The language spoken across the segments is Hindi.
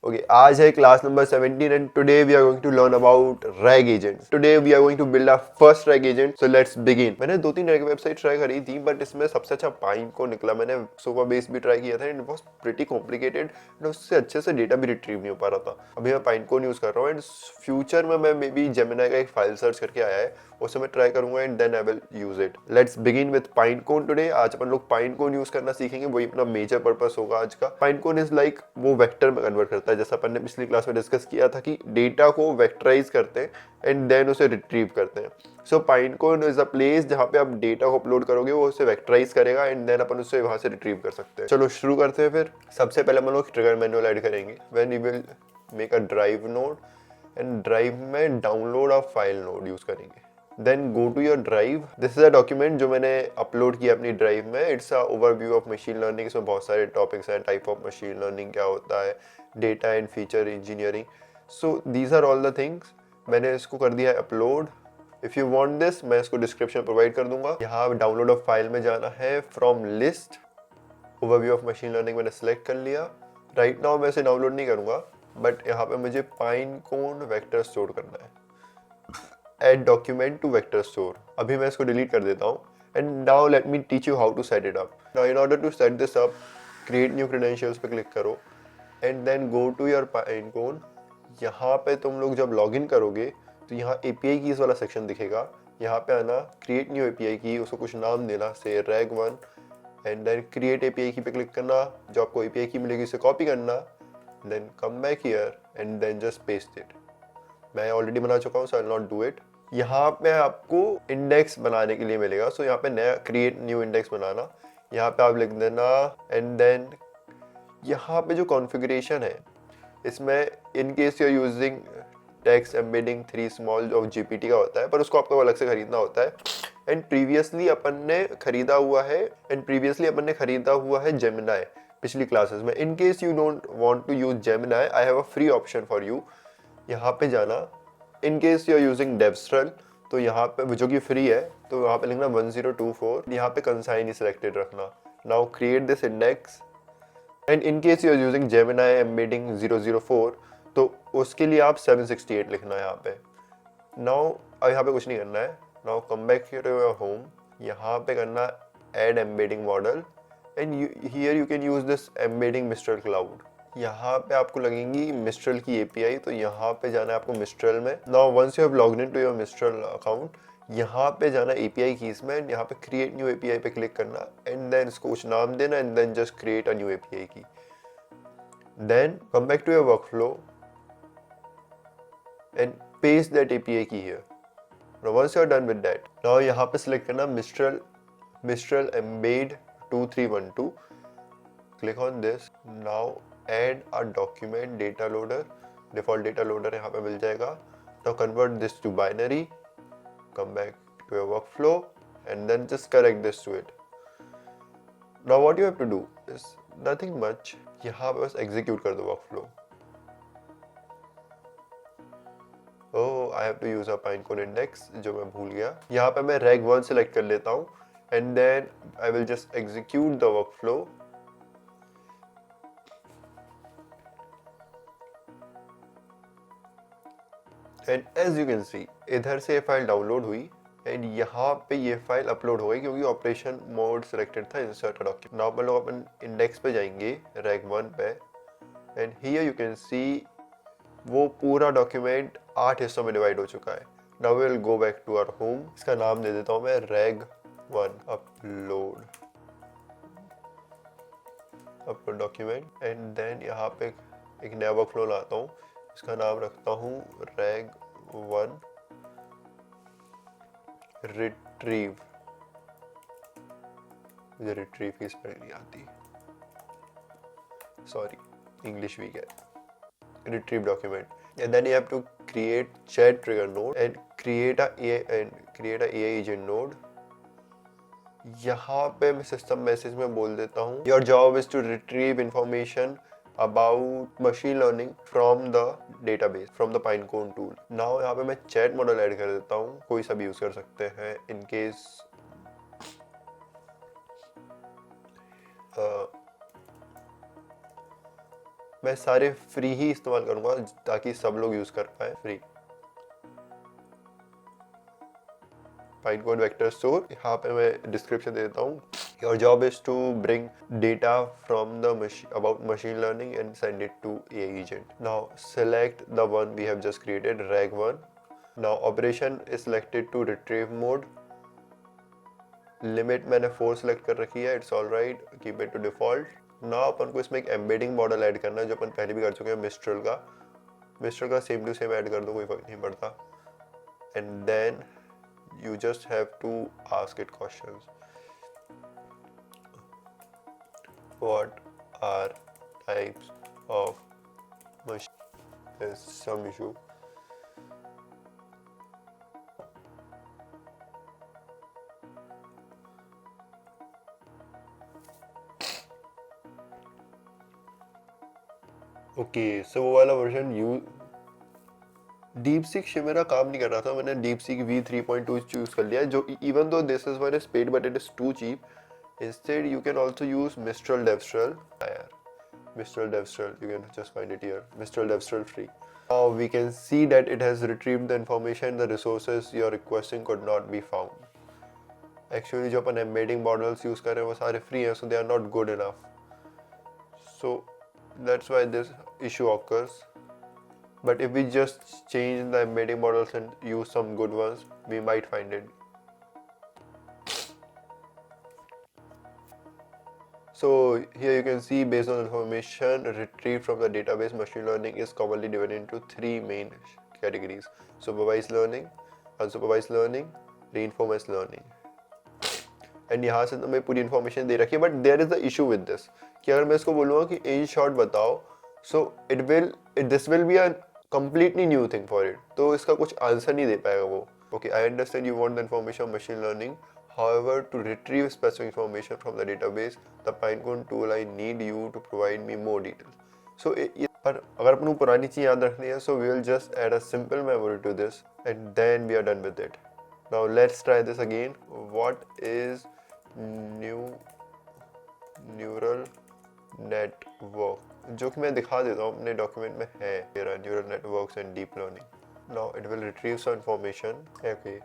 Okay, आज है class number 17 and today we are going to learn about RAG agents. Today we are going to build our first RAG agent. So let's begin. मैंने 2-3 RAG वेबसाइट ट्राई करी थी बट इसमें सबसे अच्छा पाइन को निकला. मैंने सोफा बेस भी ट्राई किया था and was pretty complicated and उससे अच्छे से डेटा भी रिट्रीव नहीं हो पा रहा था. अभी मैं पाइन को यूज कर रहा हूँ एंड फ्यूचर में मैं मे बी जेमिनाई का एक फाइल सर्च करके आया है, उसे मैं ट्राई करूंगा and then I will use it. Let's begin with Pinecone today. आज अपन लोग पाइनकोन यूज करना सीखेंगे, वही अपना मेजर पर्पस होगा आज का. पाइनकोन इज लाइक वो वेक्टर में कन्वर्ट करता है, जैसा अपन ने पिछली क्लास में डिस्कस किया था कि डेटा को वेक्टराइज करते हैं एंड देन उसे रिट्रीव करते हैं. सो पाइनकोन इज अ प्लेस जहाँ पे आप डेटा को अपलोड करोगे, वो उसे वेक्टराइज करेगा एंड देन अपन उसे वहां से रिट्रीव कर सकते हैं. चलो शुरू करते हैं. फिर सबसे पहले हम लोग ट्रिगर मैनुअल ऐड करेंगे. When you will make a drive node and drive में download a file node use करेंगे. Then go to your drive. This is a document जो मैंने अपलोड किया अपनी ड्राइव में. It's a overview of machine learning. इसमें बहुत सारे टॉपिक्स हैं. टाइप ऑफ मशीन लर्निंग क्या होता है, data and feature engineering. So these are all the things. मैंने इसको कर दिया है upload. If you want this, मैं इसको डिस्क्रिप्शन प्रोवाइड कर दूंगा. यहाँ डाउनलोड ऑफ फाइल में जाना है. From list overview of machine learning मैंने सेलेक्ट कर लिया. राइट नाउ मैं इसे डाउनलोड नहीं करूंगा बट यहाँ पे मुझे पाइनकोन वेक्टर स्टोर करना है. Add document to vector store. अभी मैं इसको डिलीट कर देता हूँ. And now let me teach you how to set it up. Now in order to set this up, create new credentials पे क्लिक करो and then go to your Pinecone. यहाँ पे तुम लोग जब लॉगिन करोगे तो यहाँ API कीज वाला सेक्शन दिखेगा. यहाँ पे आना, create new API की, उसको कुछ नाम देना, say rag1 and then create API की पे क्लिक करना. जो आपको API की मिलेगी उसे कॉपी करना, then come back here and then just paste it. मैं ऑलरेडी बना चुका हूँ, so I'll not do it. यहाँ पे आपको इंडेक्स बनाने के लिए मिलेगा. सो यहाँ पे नया क्रिएट न्यू इंडेक्स बनाना. यहाँ पे आप लिख देना एंड देन यहाँ पे जो कॉन्फ़िगरेशन है इसमें in case you are using text embedding 3 small of GPT का होता है, पर उसको आपको अलग से खरीदना होता है. एंड प्रीवियसली अपन ने खरीदा हुआ है जेमिनाई पिछली क्लासेस में. In case you don't want to use Gemini, I have a free option for you. यहाँ पे जाना. In case you are using Devstral, तो यहाँ पे जो कि फ्री है, तो यहाँ पे लिखना 1024. यहाँ पे कंसाइन ही सिलेक्टेड रखना. Now create this index and in case you are using Gemini embedding 004, तो उसके लिए आप 768 लिखना है यहाँ पे. नाउ यहाँ पे कुछ नहीं करना है. Now come back to your home. यहाँ पे करना add embedding model and here you can use this embedding Mistral cloud. यहाँ पे आपको लगेंगी मिस्ट्रल की एपीआई, तो यहाँ पे जाना है आपको मिस्ट्रल में. Now once you have logged in to your Mistral account, यहाँ पे जाना एपीआई कीज में. यहाँ पे क्रिएट न्यू एपीआई पे क्लिक करना एंड देन इसको कुछ नाम देना and then just create a new API key. Then come back to your workflow and paste that API key here. Now once you are done with that, now यहाँ पे सिलेक्ट करना Mistral embed 2312. Click on this. Now add a document data loader. default data loader यहाँ पे मिल जाएगा. now convert this to binary, come back to your workflow and then just correct this to it. now what you have to do is nothing much. यहाँ पे बस execute कर दो workflow. oh I have to use a pinecone index जो मैं भूल गया. यहाँ पे मैं rag1 select कर लेता हूँ and then I will just execute the workflow. And as you can see इधर से ये फाइल डाउनलोड हुई एंड यहाँ पे ये फाइल अपलोड हो गई क्योंकि ऑपरेशन मोड सिलेक्टेड था इंसर्ट डॉक्यूमेंट. नाउ अपन लोग अपन इंडेक्स पे जाएंगे rag1 पे एंड हियर यू कैन सी वो पूरा डॉक्यूमेंट 8 हिस्सों में डिवाइड हो चुका है. Now we will go back to our home. इसका नाम दे देता हूँ मैं rag1 upload document and then यहाँ पे एक नया वर्कफ्लो लाता हूँ. इसका नाम रखता हूँ rag1 रिट्रीव. मुझे रिट्रीव की स्पेलिंग नहीं आती, सॉरी, इंग्लिश वीक है. Retrieve document and then you have to create chat trigger node and create a AI agent node. यहाँ पे मैं सिस्टम मैसेज में बोल देता हूँ your job is to retrieve information about machine learning from the database from the Pinecone tool. now यहाँ पे मैं chat मॉडल ऐड कर देता हूँ. कोई सा भी यूज कर सकते हैं. in case मैं सारे फ्री ही इस्तेमाल करूंगा ताकि सब लोग यूज कर पाए फ्री। Pinecone वेक्टर स्टोर, यहाँ पे मैं डिस्क्रिप्शन दे देता हूँ। Your job is to bring data from the about machine learning and send it to AI agent. Now select the one we have just created, rag1. Now operation is selected to retrieve mode. Limit मैंने 4 सेलेक्ट कर रखी है, it's all right, keep it to default. Now अपन को इसमें एक एम्बेडिंग मॉडल ऐड करना है जो अपन पहले भी कर चुके हैं, मिस्ट्रल का सेम टू सेम ऐड कर दो, कोई फर्क नहीं पड़ता। And then you just have to ask it questions. What are types of machine? There's some issue. Okay, so वो वाला वर्जन DeepSeek Chimera काम नहीं कर रहा था, मैंने DeepSeek v3.2 चूज कर लिया है, जो even though this is one is paid but it is too cheap. Instead you can also use Mistral Devstral. Mistral Devstral, you can just find it here, Mistral Devstral free. Now we can see that it has retrieved the information, the resources you're requesting could not be found. Actually जो अपन embedding models use कर रहे हैं वो सारे free हैं, so they are not good enough. So that's why this issue occurs. But if we just change the embedding models and use some good ones, we might find it. So here you can see, based on information retrieved from the database, machine learning is commonly divided into 3 main categories: supervised learning, unsupervised learning, reinforcement learning. And यहाँ से तो मैं पूरी इन्फॉर्मेशन दे रखी है, but there is the issue with this कि अगर मैं इसको बोलूँगा कि इन शॉर्ट बताओ, so this will be a completely new thing for it, तो इसका कुछ आंसर नहीं दे पाएगा वो। Okay, I understand you want the information of machine learning. However, to retrieve specific information from the database, the Pinecone tool, I need you to provide me more details. So पर अगर अपन को पुरानी चीज याद रखनी है, so we will just add a simple memory to this and then we are done with it. Now let's try this again. What is neural network? जो कि मैं दिखा देता हूँ अपने डॉक्यूमेंट में है, मेरा neural networks and deep learning. Now it will retrieve some information, okay,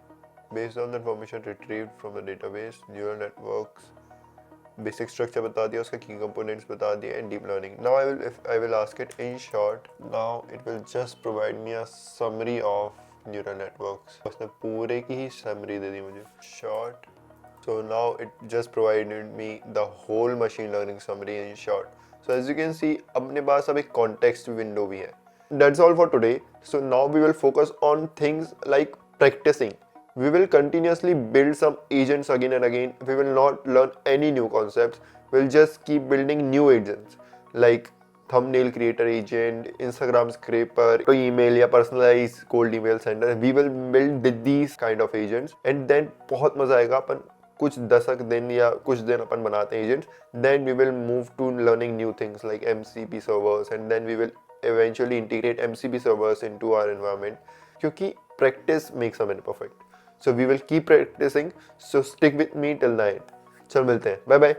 based on the information retrieved from the database, neural networks basic structure बता दिया, उसका की कंपोनेंट्स बता दिए, and deep learning. Now I will ask it in short, now it will just provide me a summary of neural networks. उसने पूरे की ही समरी दे दी मुझे, short. So now it just provided me the whole machine learning summary in short. So as you can see, अपने पास अब एक context window भी है. That's all for today. So now we will focus on things like practicing. We will continuously build some agents again and again. We will not learn any new concepts. We'll just keep building new agents like thumbnail creator agent, Instagram scraper, email या personalized cold email sender. We will build these kind of agents and then बहुत मजा आएगा। अपन कुछ दशक दिन या कुछ दिन अपन बनाते हैं agents, then we will move to learning new things like MCP servers and then we will eventually integrate MCP servers into our environment, क्योंकि practice makes a man perfect. So we will keep practicing, so stick with me till the end. चल मिलते हैं, बाय बाय।